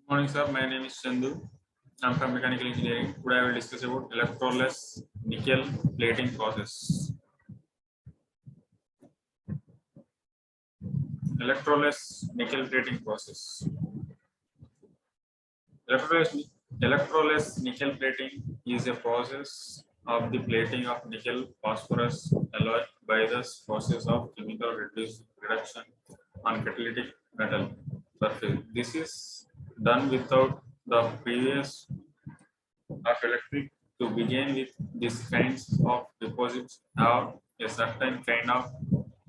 Morning, sir. My name is Chandu. I'm from mechanical engineering. Today I will discuss about electroless nickel plating process. Electroless nickel plating process. Electroless, electroless nickel plating is a process of the plating of nickel phosphorus alloy by the process of chemical reduction on catalytic metal surface. This is done without the previous of electric. To begin with, these kinds of deposits have a certain kind of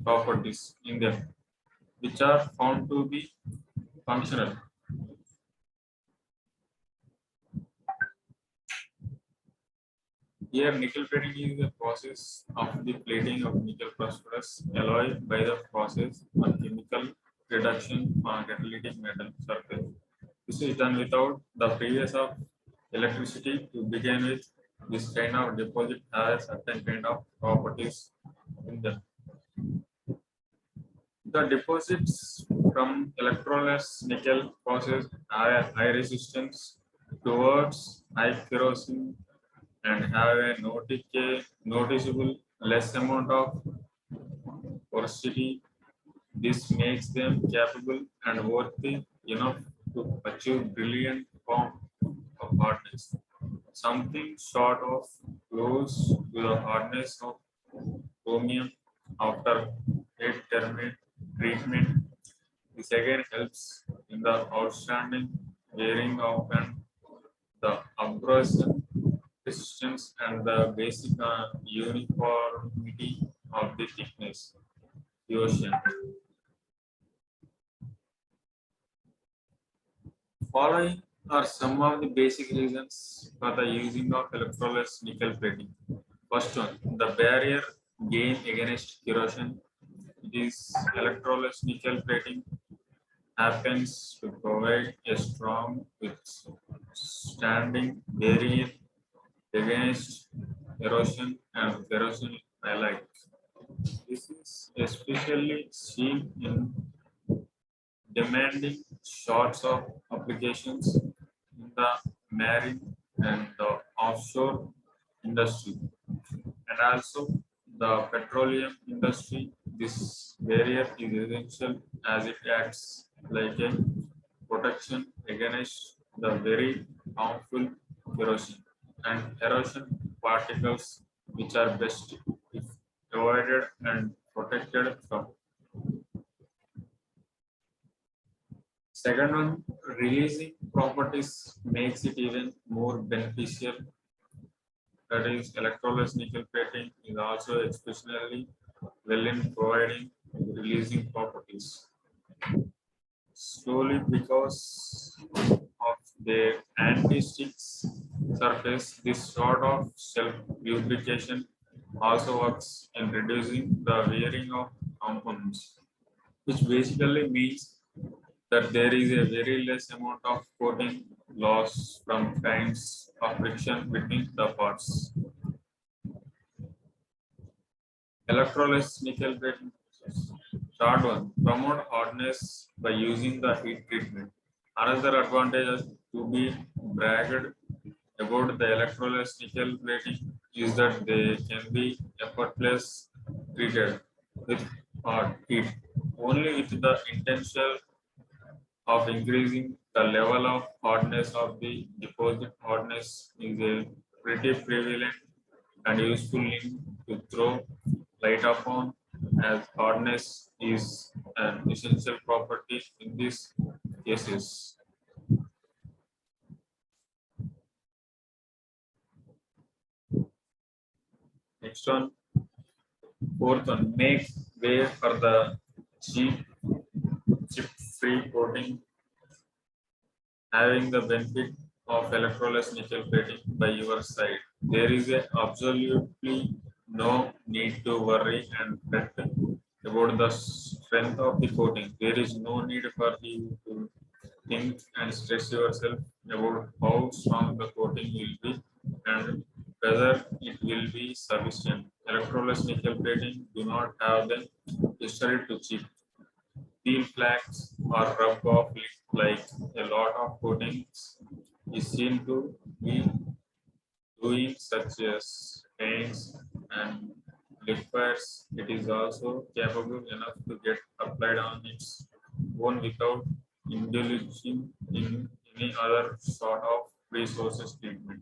properties in them, which are found to be functional. Here, nickel plating is the process of the plating of nickel phosphorus alloy by the process of chemical reduction on catalytic metal surface. This is done without the previous of electricity. To begin with, this kind of deposit has certain kind of properties in them. The deposits from electroless nickel process are high resistance towards high kerosene and have a noticeable less amount of porosity. This makes them capable and worthy enough to achieve brilliant form of hardness. Something short of close to the hardness of chromium after heat treatment. This again helps in the outstanding wearing of and the abrasion resistance and the basic uniformity of the thickness. Ocean. Following are some of the basic reasons for the using of electroless nickel plating. First one, the barrier gain against corrosion. It is electroless nickel plating happens to provide a strong withstanding barrier against erosion and corrosion alike. This is especially seen in demanding sorts of applications in the marine and the offshore industry and also the petroleum industry. This barrier is essential as it acts like a protection against the very harmful corrosion and erosion particles which are best if avoided and protected from. Second one, releasing properties makes it even more beneficial. That is, electroless nickel plating is also especially well in providing releasing properties. Slowly, because of their anti-sticks surface, this sort of self-lubrication also works in reducing the wearing of components, which basically means that there is a very less amount of coating loss from kinds of friction between the parts. Electroless nickel plating process. Third one, promote hardness by using the heat treatment. Another advantage to be bragged about the electroless nickel plating is that they can be effortless treated with hot heat only with the intention of increasing the level of hardness of the deposit. Hardness is a pretty prevalent and useful link to throw light upon, as hardness is an essential property in these cases. Next one, fourth one, make way for the cheap chip-free coating, having the benefit of electroless nickel plating by your side. There is absolutely no need to worry and fret about the strength of the coating. There is no need for you to think and stress yourself about how strong the coating will be and whether it will be sufficient. Electroless nickel plating do not have the history to cheat. Steel flags or rub off like a lot of coatings is seen to be doing, such as paints and liquids. It is also capable enough to get applied on its own without indulging in any other sort of resources treatment.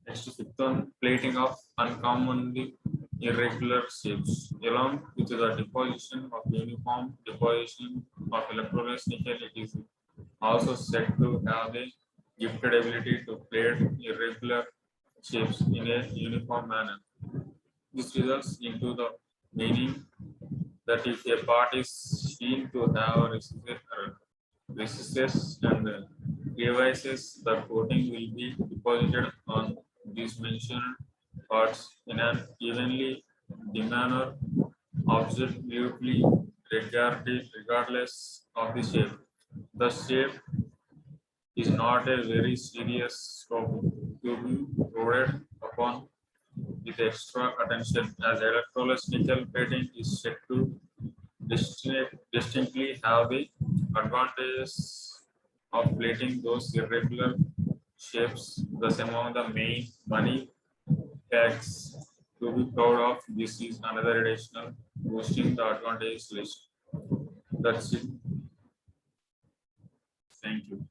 Next, fifth one, plating of uncommonly irregular shapes. Along with the deposition of uniform deposition of electrolyte nickel, it is also said to have the gifted ability to plate irregular shapes in a uniform manner. This results into the meaning that if a part is seen to have recesses and crevices, the coating will be deposited on these mentioned parts in an evenly manner, absolutely regardless of the shape. The shape is not a very serious topic to be loaded upon with extra attention, as electrolyte nickel plating is said to distinctly have the advantages of plating those irregular shapes. Thus, among the main money tags to be proud of, this is another additional boosting the advantage list. That's it. Thank you.